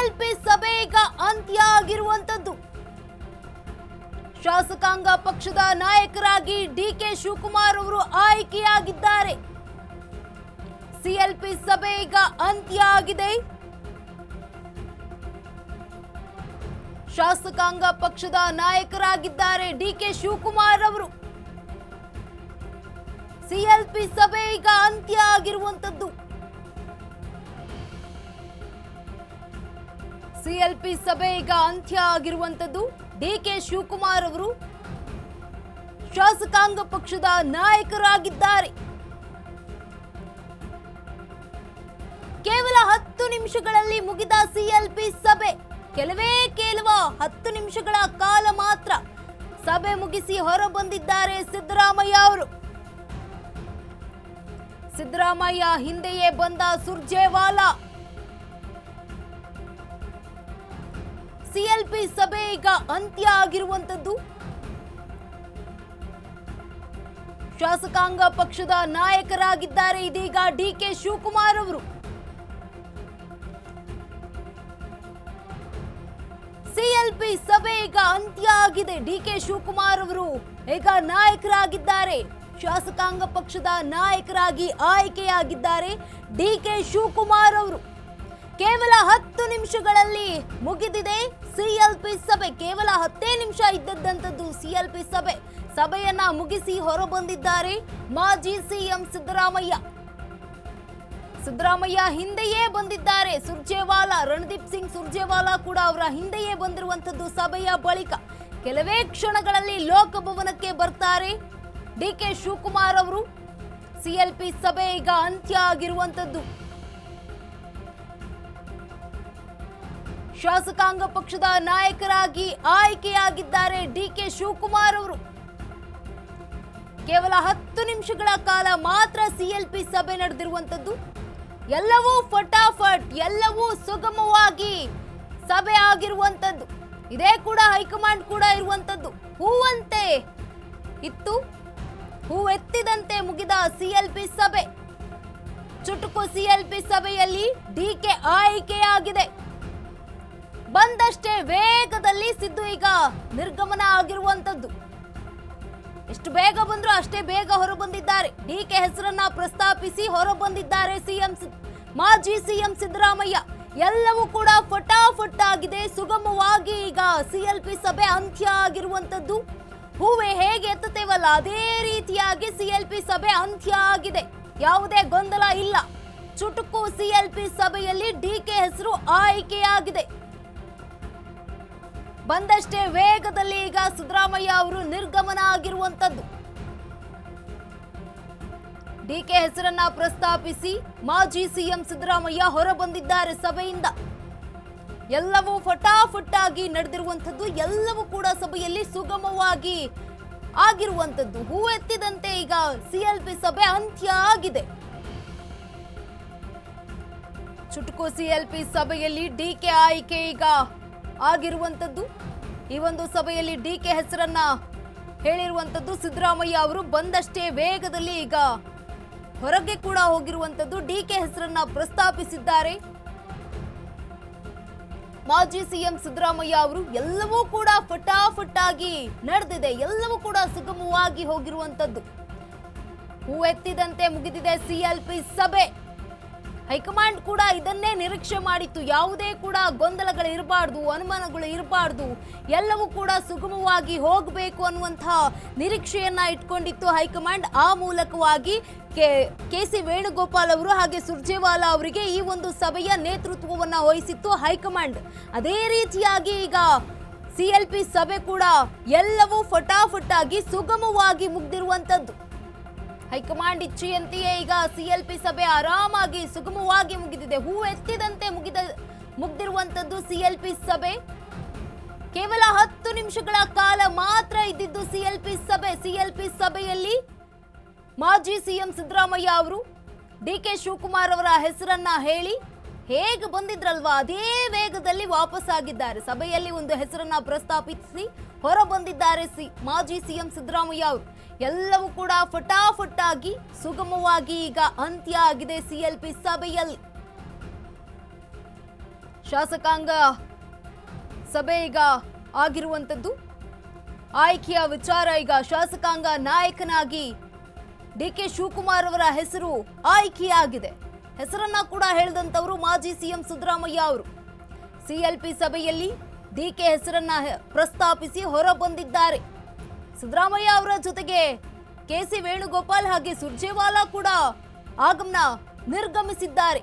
CLP ಸಭೆ ಈಗ ಅಂತ್ಯ ಆಗಿರುವಂತದ್ದು. ಶಾಸಕಾಂಗ ಪಕ್ಷದ ನಾಯಕರಾಗಿ ಡಿಕೆ ಶಿವಕುಮಾರ್ ಅವರು ಆಯ್ಕೆಯಾಗಿದ್ದಾರೆ. ಸಿಎಲ್ಪಿ ಸಭೆ ಈಗ ಅಂತ್ಯ ಆಗಿದೆ. ಶಾಸಕಾಂಗ ಪಕ್ಷದ ನಾಯಕರಾಗಿದ್ದಾರೆ ಡಿಕೆ ಶಿವಕುಮಾರ್ ಅವರು. ಸಿಎಲ್ಪಿ ಸಭೆ ಈಗ ಅಂತ್ಯ ಆಗಿರುವಂತದ್ದು. ಸಿಎಲ್ಪಿ ಸಭೆ ಈಗ ಅಂತ್ಯ ಆಗಿರುವಂತದ್ದು. ಡಿಕೆ ಶಿವಕುಮಾರ್ ಅವರು ಶಾಸಕಾಂಗ ಪಕ್ಷದ ನಾಯಕರಾಗಿದ್ದಾರೆ. ಕೇವಲ 10 ನಿಮಿಷಗಳಲ್ಲಿ ಮುಗಿದ ಸಿಎಲ್ಪಿ ಸಭೆ. ಕೆಲವೇ 10 ನಿಮಿಷಗಳ ಕಾಲ ಮಾತ್ರ ಸಭೆ ಮುಗಿಸಿ ಹೊರಬಂದಿದ್ದಾರೆ ಸಿದ್ದರಾಮಯ್ಯ ಅವರು. ಸಿದ್ದರಾಮಯ್ಯ ಹಿಂದೆಯೇ ಬಂದ ಸುರ್ಜೇವಾಲಾ. ಸಿಎಲ್ಪಿ ಸಭೆ ಈಗ ಅಂತ್ಯ ಆಗಿರುವಂತದ್ದು. ಶಾಸಕಾಂಗ ಪಕ್ಷದ ನಾಯಕರಾಗಿದ್ದಾರೆ ಇದೀಗ ಡಿಕೆ ಶಿವಕುಮಾರ್ ಅವರು. ಸಿಎಲ್ಪಿ ಸಭೆ ಈಗ ಅಂತ್ಯ ಆಗಿದೆ. ಡಿಕೆ ಶಿವಕುಮಾರ್ ಅವರು ಈಗ ನಾಯಕರಾಗಿದ್ದಾರೆ. ಶಾಸಕಾಂಗ ಪಕ್ಷದ ನಾಯಕರಾಗಿ ಆಯ್ಕೆಯಾಗಿದ್ದಾರೆ ಡಿಕೆ ಶಿವಕುಮಾರ್ ಅವರು. ಕೇವಲ 10 ನಿಮಿಷಗಳಲ್ಲಿ ಮುಗಿದಿದೆ ಸಿಎಲ್ಪಿ ಸಭೆ. ಕೇವಲ 10 ನಿಮಿಷ ಇದ್ದದ್ದಂಥದ್ದು ಸಿಎಲ್ಪಿ ಸಭೆ. ಸಭೆಯನ್ನ ಮುಗಿಸಿ ಹೊರಬಂದಿದ್ದಾರೆ ಮಾಜಿ ಸಿಎಂ ಸಿದ್ದರಾಮಯ್ಯ. ಸಿದ್ದರಾಮಯ್ಯ ಹಿಂದೆಯೇ ಬಂದಿದ್ದಾರೆ. ಸುರ್ಜೇವಾಲಾ, ರಣದೀಪ್ ಸಿಂಗ್ ಸುರ್ಜೇವಾಲಾ ಕೂಡ ಅವರ ಹಿಂದೆಯೇ ಬಂದಿರುವಂತದ್ದು. ಸಭೆಯ ಬಳಿಕ ಕೆಲವೇ ಕ್ಷಣಗಳಲ್ಲಿ ಲೋಕಭವನಕ್ಕೆ ಬರ್ತಾರೆ ಡಿಕೆ ಶಿವಕುಮಾರ್ ಅವರು. ಸಿಎಲ್ಪಿ ಸಭೆ ಈಗ ಅಂತ್ಯ ಆಗಿರುವಂತದ್ದು. ಶಾಸಕಾಂಗ ಪಕ್ಷದ ನಾಯಕರಾಗಿ ಆಯ್ಕೆಯಾಗಿದ್ದಾರೆ ಡಿಕೆ ಶಿವಕುಮಾರ್ ಅವರು. ಕೇವಲ 10 ನಿಮಿಷಗಳ ಕಾಲ ಮಾತ್ರ ಸಿಎಲ್ಪಿ ಸಭೆ ನಡೆದಿರುವಂತದ್ದು. ಎಲ್ಲವೂ ಫಟಾಫಟ್, ಎಲ್ಲವೂ ಸುಗಮವಾಗಿ ಸಭೆ ಆಗಿರುವಂತದ್ದು. ಇದೇ ಕೂಡ ಹೈಕಮಾಂಡ್ ಕೂಡ ಇರುವಂತದ್ದು. ಹೂವಂತೆ ಇತ್ತು, ಹೂ ಎತ್ತಿದಂತೆ ಮುಗಿದ ಸಿಎಲ್ಪಿ ಸಭೆ. ಚುಟುಕು ಸಿಎಲ್ಪಿ ಸಭೆಯಲ್ಲಿ ಡಿಕೆ ಆಯ್ಕೆಯಾಗಿದೆ. ಬಂದಷ್ಟೇ ವೇಗದಲ್ಲಿ ಸಿದ್ದು ಈಗ ನಿರ್ಗಮನ ಆಗಿರುವಂತದ್ದು. ಎಷ್ಟು ಬೇಗ ಬಂದ್ರು ಅಷ್ಟೇ ಬೇಗ ಹೊರಬಂದಿದ್ದಾರೆ. ಡಿಕೆ ಹೆಸರನ್ನ ಪ್ರಸ್ತಾಪಿಸಿ ಹೊರಬಂದಿದ್ದಾರೆ ಮಾಜಿ ಸಿಎಂ ಸಿದ್ದರಾಮಯ್ಯ. ಎಲ್ಲವೂ ಕೂಡ ಫಟಾಫಟ್ ಆಗಿದೆ. ಸುಗಮವಾಗಿ ಈಗ ಸಿಎಲ್ಪಿ ಸಭೆ ಅಂತ್ಯ ಆಗಿರುವಂತದ್ದು. ಹೂವೆ ಹೇಗೆ ಎತ್ತುತ್ತೇವಲ್ಲ ಅದೇ ರೀತಿಯಾಗಿ ಸಿಎಲ್ಪಿ ಸಭೆ ಅಂತ್ಯ ಆಗಿದೆ. ಯಾವುದೇ ಗೊಂದಲ ಇಲ್ಲ. ಚುಟುಕು ಸಿಎಲ್ಪಿ ಸಭೆಯಲ್ಲಿ ಡಿಕೆ ಹೆಸರು ಆಯ್ಕೆಯಾಗಿದೆ. ಬಂದಷ್ಟೇ ವೇಗದಲ್ಲಿ ಈಗ ಸಿದ್ದರಾಮಯ್ಯ ಅವರು ನಿರ್ಗಮನ ಆಗಿರುವಂತದ್ದು. ಡಿಕೆ ಹೆಸರನ್ನ ಪ್ರಸ್ತಾಪಿಸಿ ಮಾಜಿ ಸಿಎಂ ಸಿದ್ದರಾಮಯ್ಯ ಹೊರಬಂದಿದ್ದಾರೆ ಸಭೆಯಿಂದ. ಎಲ್ಲವೂ ಫಟಾಫಟ್ ಆಗಿ ನಡೆದಿರುವಂತದ್ದು. ಎಲ್ಲವೂ ಕೂಡ ಸಭೆಯಲ್ಲಿ ಸುಗಮವಾಗಿ ಆಗಿರುವಂತದ್ದು. ಹೂ ಎತ್ತಿದಂತೆ ಈಗ ಸಿಎಲ್ಪಿ ಸಭೆ ಅಂತ್ಯ ಆಗಿದೆ. ಚುಟುಕು ಸಿಎಲ್ಪಿ ಸಭೆಯಲ್ಲಿ ಡಿಕೆ ಆಯ್ಕೆ ಈಗ ಆಗಿರುವಂತದ್ದು. ಈ ಒಂದು ಸಭೆಯಲ್ಲಿ ಡಿಕೆ ಹೆಸರನ್ನ ಹೇಳಿರುವಂತದ್ದು ಸಿದ್ದರಾಮಯ್ಯ ಅವರು. ಬಂದಷ್ಟೇ ವೇಗದಲ್ಲಿ ಈಗ ಹೊರಗೆ ಕೂಡ ಹೋಗಿರುವಂತದ್ದು. ಡಿಕೆ ಹೆಸರನ್ನ ಪ್ರಸ್ತಾಪಿಸಿದ್ದಾರೆ ಮಾಜಿ ಸಿಎಂ ಸಿದ್ದರಾಮಯ್ಯ ಅವರು. ಎಲ್ಲವೂ ಕೂಡ ಫಟಾಫಟ್ ಆಗಿ ನಡೆದಿದೆ. ಎಲ್ಲವೂ ಕೂಡ ಸುಗಮವಾಗಿ ಹೋಗಿರುವಂತದ್ದು. ಹೂ ಎತ್ತಿದಂತೆ ಮುಗಿದಿದೆ ಸಿಎಲ್ಪಿ ಸಭೆ. ಹೈಕಮಾಂಡ್ ಕೂಡ ಇದನ್ನೇ ನಿರೀಕ್ಷೆ ಮಾಡಿತ್ತು. ಯಾವುದೇ ಕೂಡ ಗೊಂದಲಗಳು ಇರಬಾರ್ದು, ಅನುಮಾನಗಳು ಇರಬಾರ್ದು, ಎಲ್ಲವೂ ಕೂಡ ಸುಗಮವಾಗಿ ಹೋಗಬೇಕು ಅನ್ನುವಂತಹ ನಿರೀಕ್ಷೆಯನ್ನ ಇಟ್ಕೊಂಡಿತ್ತು ಹೈಕಮಾಂಡ್. ಆ ಮೂಲಕವಾಗಿ ಕೆಸಿ ವೇಣುಗೋಪಾಲ್ ಅವರು ಹಾಗೆ ಸುರ್ಜೇವಾಲಾ ಅವರಿಗೆ ಈ ಒಂದು ಸಭೆಯ ನೇತೃತ್ವವನ್ನ ವಹಿಸಿತ್ತು ಹೈಕಮಾಂಡ್. ಅದೇ ರೀತಿಯಾಗಿ ಈಗ ಸಿಎಲ್ಪಿ ಸಭೆ ಕೂಡ ಎಲ್ಲವೂ ಫಟಾಫಟ್ ಆಗಿ ಸುಗಮವಾಗಿ ಮುಗ್ದಿರುವಂತದ್ದು. ಹೈಕಮಾಂಡ್ ಇಚ್ಛೆಯಂತೆಯೇ ಈಗ ಸಿಎಲ್ಪಿ ಸಭೆ ಆರಾಮಾಗಿ ಸುಗಮವಾಗಿ ಮುಗಿದಿದೆ. ಹೂ ಎತ್ತಿದಂತೆ ಮುಗ್ದಿರುವಂತದ್ದು ಸಿಎಲ್ಪಿ ಸಭೆ. ಕೇವಲ 10 ನಿಮಿಷಗಳ ಕಾಲ ಮಾತ್ರ ಇದ್ದಿದ್ದು ಸಿಎಲ್ಪಿ ಸಭೆ. ಸಿಎಲ್ಪಿ ಸಭೆಯಲ್ಲಿ ಮಾಜಿ ಸಿಎಂ ಸಿದ್ದರಾಮಯ್ಯ ಅವರು ಡಿಕೆ ಶಿವಕುಮಾರ್ ಅವರ ಹೆಸರನ್ನ ಹೇಳಿ ಹೇಗೆ ಬಂದಿದ್ರಲ್ವಾ ಅದೇ ವೇಗದಲ್ಲಿ ವಾಪಸ್ ಆಗಿದ್ದಾರೆ. ಸಭೆಯಲ್ಲಿ ಒಂದು ಹೆಸರನ್ನ ಪ್ರಸ್ತಾಪಿಸಿ ಹೊರ ಬಂದಿದ್ದಾರೆ ಮಾಜಿ ಸಿಎಂ ಸಿದ್ದರಾಮಯ್ಯ ಅವರು. ಎಲ್ಲವೂ ಕೂಡ ಫಟಾಫಟ್ ಆಗಿ ಸುಗಮವಾಗಿ ಈಗ ಅಂತ್ಯ ಆಗಿದೆ ಸಿಎಲ್ಪಿ ಸಭೆಯಲ್ಲಿ. ಶಾಸಕಾಂಗ ಸಭೆ ಈಗ ಆಗಿರುವಂಥದ್ದು. ಆಯ್ಕೆಯ ವಿಚಾರ ಈಗ ಶಾಸಕಾಂಗ ನಾಯಕನಾಗಿ ಡಿಕೆ ಶಿವಕುಮಾರ್ ಅವರ ಹೆಸರು ಆಯ್ಕೆಯಾಗಿದೆ. ಹೆಸರನ್ನ ಕೂಡ ಹೇಳಿದಂತವರು ಮಾಜಿ ಸಿಎಂ ಸಿದ್ದರಾಮಯ್ಯ ಅವರು. ಸಿಎಲ್ಪಿ ಸಭೆಯಲ್ಲಿ ಡಿಕೆ ಹೆಸರನ್ನ ಪ್ರಸ್ತಾಪಿಸಿ ಹೊರ ಬಂದಿದ್ದಾರೆ. ಸಿದ್ದರಾಮಯ್ಯ ಅವರ ಜೊತೆಗೆ ಕೆಸಿ ವೇಣುಗೋಪಾಲ್ ಹಾಗೆ ಸುರ್ಜೇವಾಲಾ ಕೂಡ ನಿರ್ಗಮಿಸಿದ್ದಾರೆ.